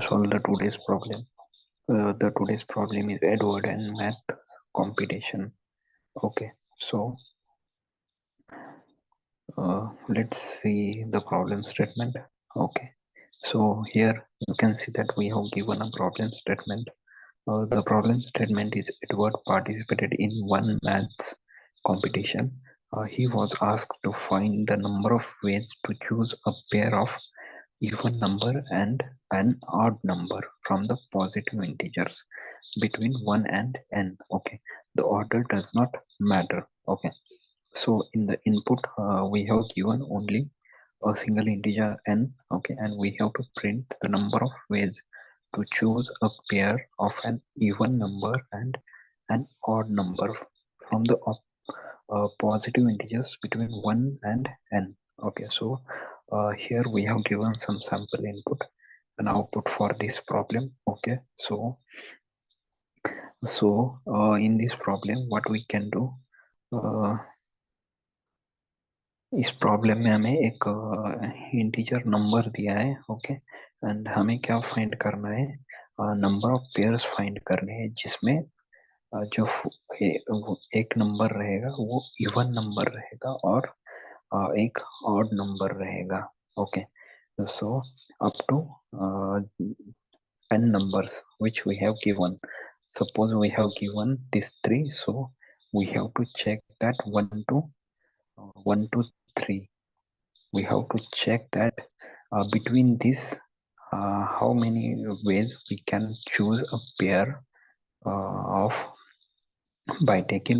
solve the today's problem. The today's problem is Edward and math competition. Okay, so let's see the problem statement. Okay, so here you can see that we have given a problem statement. The problem statement is Edward participated in one maths competition. He was asked to find the number of ways to choose a pair of even number and an odd number from the positive integers between 1 and n. Okay, the order does not matter. Okay, so in the input we have given only a single integer n. Okay, and we have to print the number of ways to choose a pair of an even number and an odd number from the positive integers between 1 and n. Okay, so here we have given some sample input and output for this problem. Okay, so in this problem what we can do, uh, इस problem में हमें एक integer number दिया है. Okay, and हमें क्या find करना है, नंबर ऑफ पेयर्स फाइंड करने हैं जिसमें जो वो एक नंबर रहेगा वो इवन नंबर रहेगा और एक ऑड नंबर रहेगा. Okay, so up to n numbers which we have given. Suppose we have given these three, so we have to check that 1 to 3. We have to check that between this how many ways we can choose a pair of by taking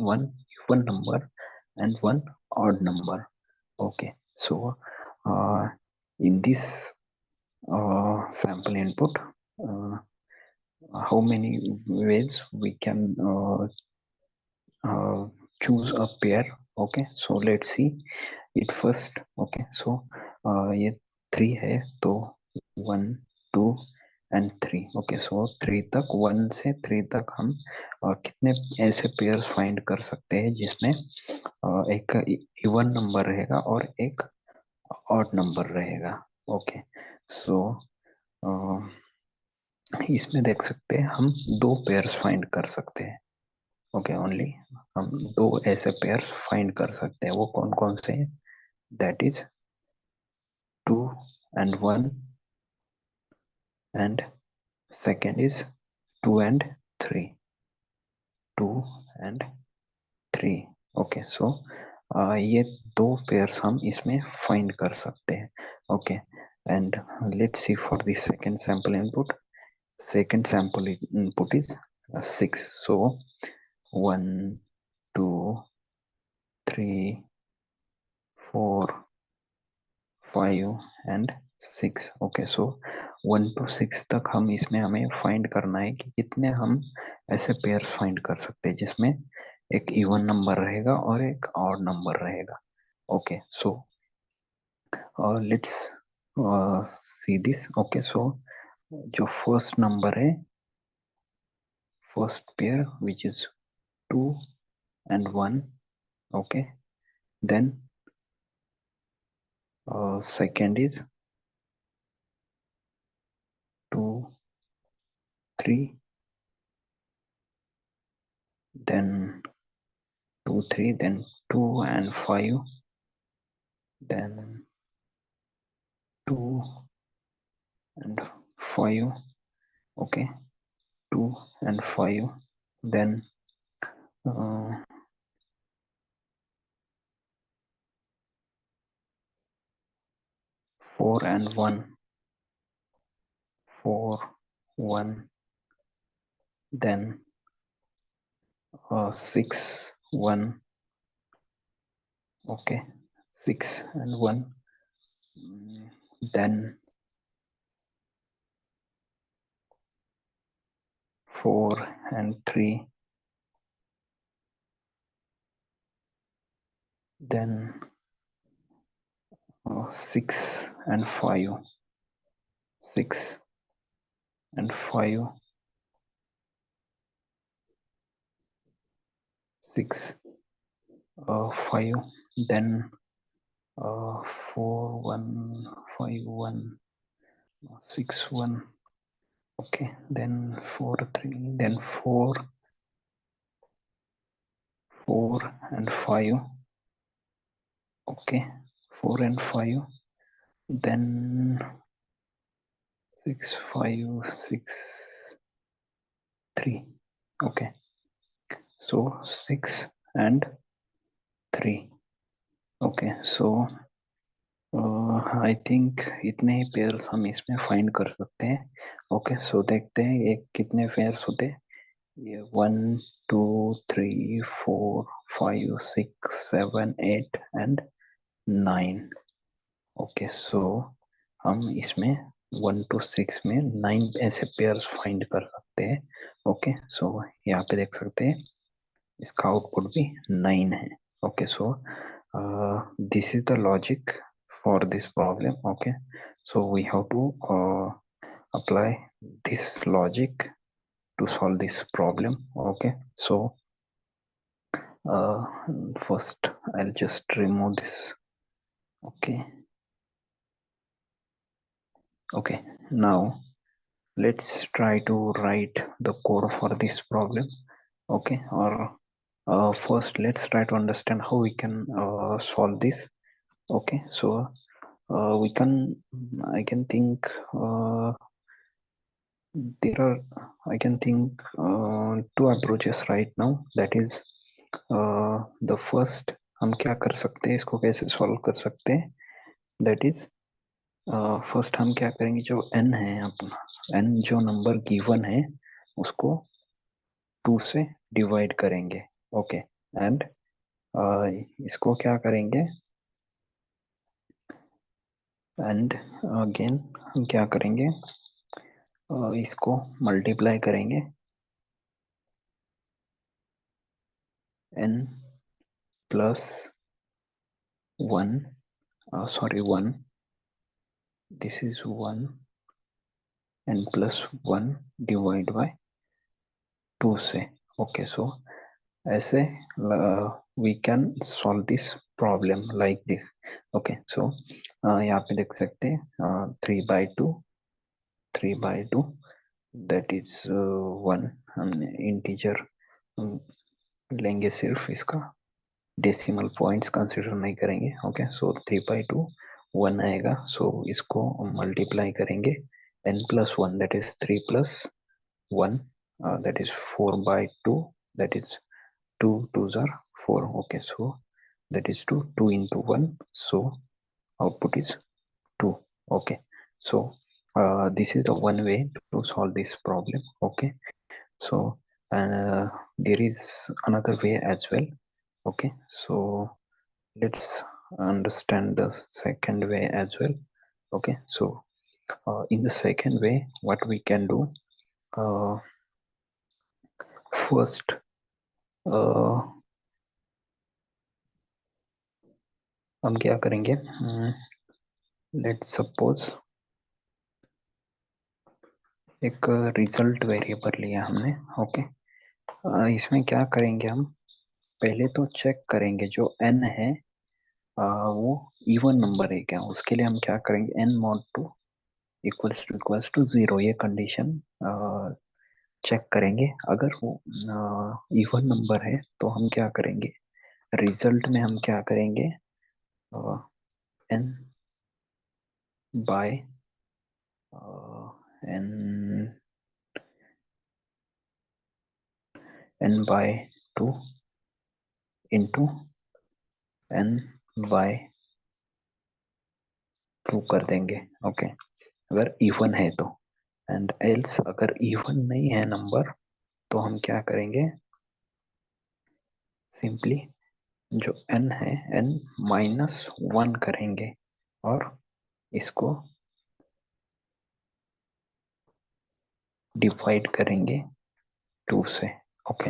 one even number and one odd number. Okay, so in this sample input, how many ways we can choose a pair. Okay, so let's see it first. Okay, so ये 3 है तो 1 2 and 3. Okay, सो 3 तक, 1 से 3 तक हम कितने ऐसे pairs find कर सकते हैं जिसमें एक इवन नंबर रहेगा और एक ऑड नंबर रहेगा. ओके, सो इसमें देख सकते हैं हम दो पेयर्स फाइंड कर सकते हैं. ओके, ओनली हम दो ऐसे पेयर्स फाइंड कर सकते हैं. वो कौन कौन से हैं? That is 2 and 1 and second is 2 and 3. 2 and 3. Okay, सो ये दो पेयर्स हम इसमें फाइंड कर सकते हैं. Okay, and let's see for the second sample input. Second sample input is 6. So 1 2 3 4 5 and 6. Okay, so 1 to 6 तक हम इसमें हमें फाइंड करना है कि कितने हम ऐसे पेयर फाइंड कर सकते हैं जिसमें एक इवन नंबर रहेगा और एक ऑड नंबर रहेगा. Okay, so let's see this. Okay, so जो फर्स्ट नंबर है, first pair which is 2 and 1. Okay, then second is 2 3, then 2 3, then 2 and 5, then 2 and 5. Okay, 2 and 5, then uh, 4 and 1, 4 1, then 6 1. Okay, 6 and 1, then 4 and 3, then 6 and 5, 6 and 5, 6 5, then 4 1 5 1, 6 1. Okay, then 4 3, then 4 and 5. Okay, 4 and 5, then 6 5 6 3. Okay, so 6 and 3. Okay, so I think इतने ही pairs हम इसमें find कर सकते हैं. Okay, सो देखते हैं एक कितने पेयर्स होते हैं. ये 1 2 3 4 5 6 7 8 एंड 9. ओके, सो हम इसमें 1 to 6 में 9 ऐसे पेयर्स फाइंड कर सकते हैं. ओके, सो यहाँ पे देख सकते हैं इसका आउटपुट भी 9 है. Okay, so this is the logic for this problem. Okay, so we have to apply this logic to solve this problem. Okay, so uh, first I'll just remove this. Okay, okay, now let's try to write the code for this problem. Okay, or first let's try to understand how we can solve this. Okay, so I can think there are I can think two approaches right now. That is the first, हम क्या कर सकते हैं, इसको कैसे solve कर सकते हैं. दैट इज फर्स्ट हम क्या करेंगे, जो n है अपना, n जो नंबर गिवन है उसको 2 से डिवाइड करेंगे. ओके, एंड इसको क्या करेंगे, एंड अगेन हम क्या करेंगे, इसको मल्टीप्लाई करेंगे n plus 1, sorry 1, this is 1 and plus 1 divide by 2 से. ओके, सो ऐसे we can solve this problem like this. Okay, so यहाँ पे देख सकते हैं 3/2 that is 1. हमने इंटीजर लेंगे, सिर्फ इसका डेसिमल पॉइंट्स कंसिडर नहीं करेंगे. ओके, सो 3/2 1 आएगा. सो इसको मल्टीप्लाई करेंगे n plus 1, that is 3 plus 1, that is 4/2, that is 2 2s are 4. Okay, so that is 2 into 1, so output is 2. Okay, so this is the one way to solve this problem. Okay, so there is another way as well. Okay, so let's understand the second way as well. Okay, so in the second way what we can do, uh, first हम क्या करेंगे, let's suppose एक result variable लिया हमने. Okay, इसमें क्या करेंगे, हम पहले तो चेक करेंगे जो n है वो इवन नंबर है क्या. उसके लिए हम क्या करेंगे, n mod 2 इक्वल्स टू 0, ये कंडीशन चेक करेंगे. अगर वो इवन नंबर है तो हम क्या करेंगे, रिजल्ट में हम क्या करेंगे, n by n by 2 into n by 2 कर देंगे. ओके, अगर इवन है तो. एंड एल्स अगर इवन नहीं है नंबर तो हम क्या करेंगे, सिंपली जो n है n -1 करेंगे और इसको डिवाइड करेंगे 2 से. ओके,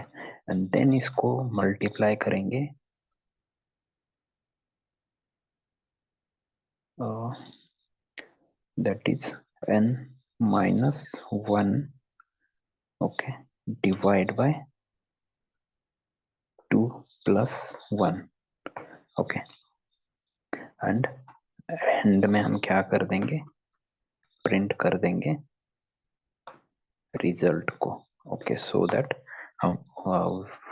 एंड देन इसको मल्टीप्लाई करेंगे that is n -1. okay, divide by 2 plus 1. Okay, and and में हम क्या कर देंगे, प्रिंट कर देंगे रिजल्ट को. Okay, so that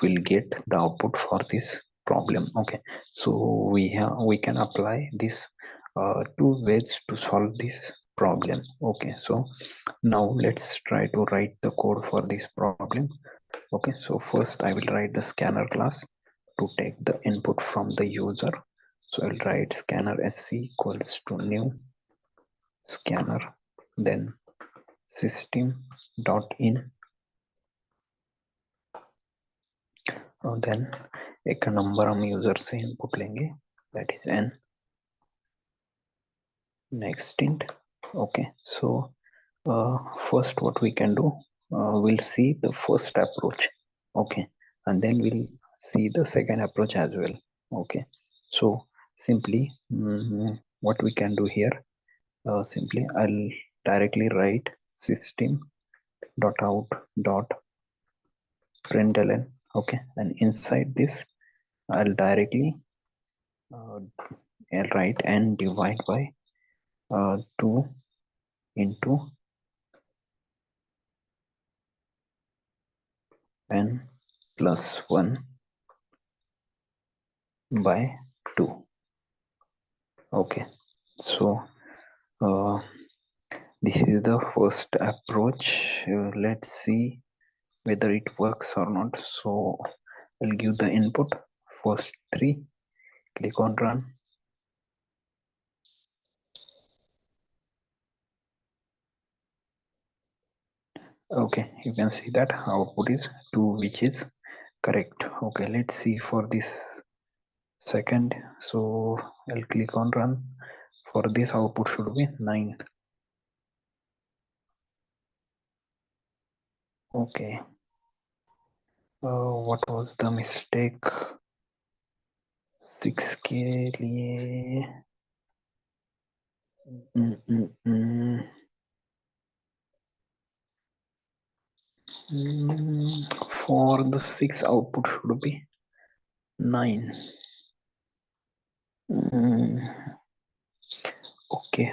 we'll get the output for this problem. Okay, so we can apply this two ways to solve this problem. Okay, so now let's try to write the code for this problem. Okay, so first I will write the scanner class to take the input from the user. So I'll write scanner sc equals to new scanner, then system dot in, और then एक number हम user से input लेंगे that is n. Next int. Okay, so first what we can do, we'll see the first approach. Okay, and then we'll see the second approach as well. Okay, so simply what we can do here, simply I'll directly write system dot out dot println. Okay, and inside this I'll directly write and divide by 2 into n plus 1 by 2. Okay, so this is the first approach. Let's see whether it works or not. So I'll give the input first 3, click on run. Okay, you can see that output is 2, which is correct. Okay, let's see for this second. So I'll click on run. For this output should be 9. Okay, what was the mistake? 6 के लिए for the 6 output should be 9. Okay,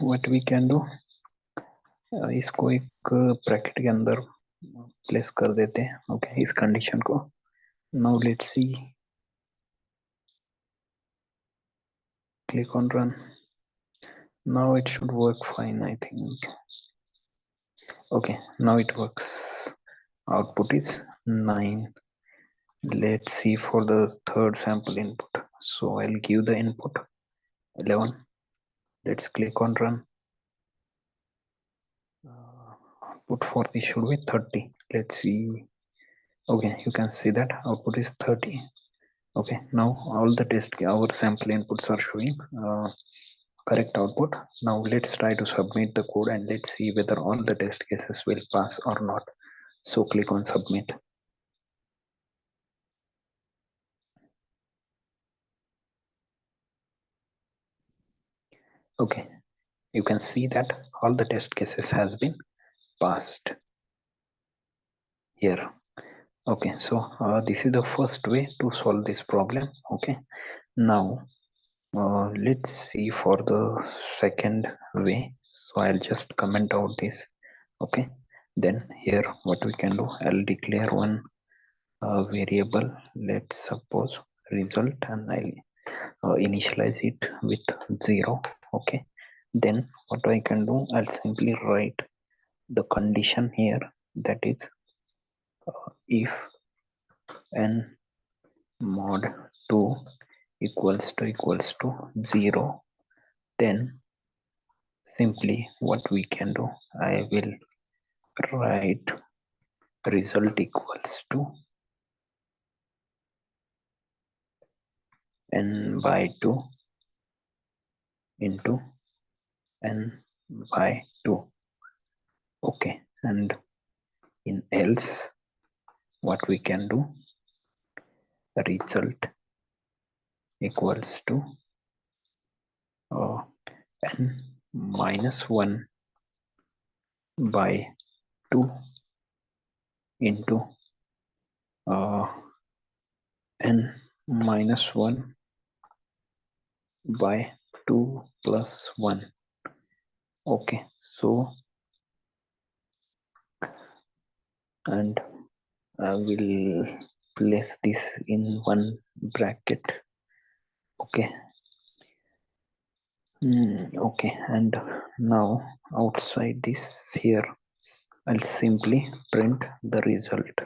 what we can do, इसको एक bracket के अंदर place कर देते हैं. Okay, इस कंडीशन को. Now let's see, click on run. Now it should work fine, I think. Okay, now it works. Output is 9. Let's see for the third sample input. So I'll give the input 11. Let's click on run. Output for this should be 30. Let's see. Okay, you can see that output is 30. Okay, now all the our sample inputs are showing correct output. Now let's try to submit the code and let's see whether all the test cases will pass or not. So click on submit. Okay, you can see that all the test cases has been passed here. Okay, so this is the first way to solve this problem. Okay, now let's see for the second way. So I'll just comment out this. Okay, then here what we can do, I'll declare one variable, let's suppose result, and I'll initialize it with 0. Okay, then what I can do, I'll simply write the condition here, that is if n mod 2 equals to 0, then simply what we can do, I will write result equals to n by 2 into n by 2. Okay, and in else what we can do, result equals to n minus 1 by 2 into n minus 1 by 2 plus 1. Okay, so and I will place this in one bracket. Okay. Okay, and now outside this here, I'll simply print the result.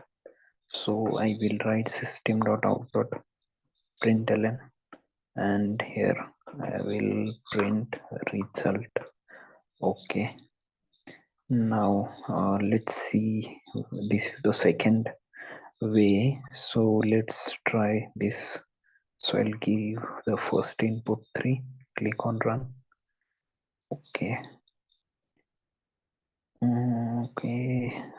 So I will write system.out.println, and here I will print result. Okay, now let's see. This is the second way. So let's try this. So I'll give the first input 3, click on run. Okay.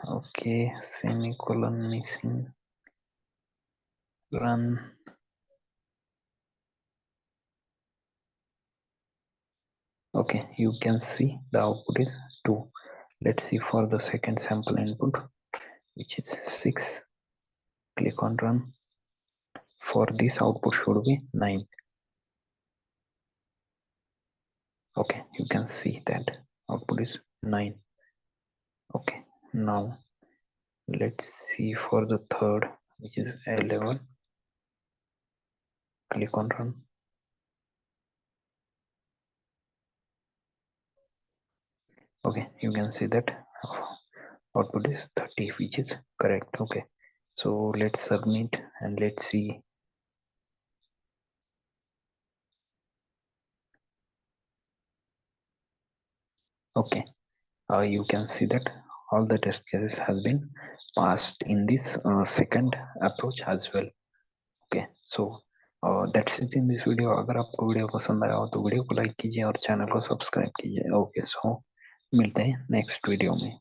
Okay, semicolon missing. Run. Okay, you can see the output is 2. Let's see for the second sample input, which is 6. Click on run. For this output should be 9. Okay, you can see that output is 9. Okay, now let's see for the third, which is 11. Click on run. Okay, you can see that output is 30, which is correct. Okay, so let's submit and let's see. Okay, you can see that all the test cases has been passed in this second approach as well. Okay, so that's it in this video. अगर आपको video पसंद आया हो तो video को like कीजिए और channel को सब्सक्राइब कीजिए. ओके, सो मिलते हैं नेक्स्ट वीडियो में.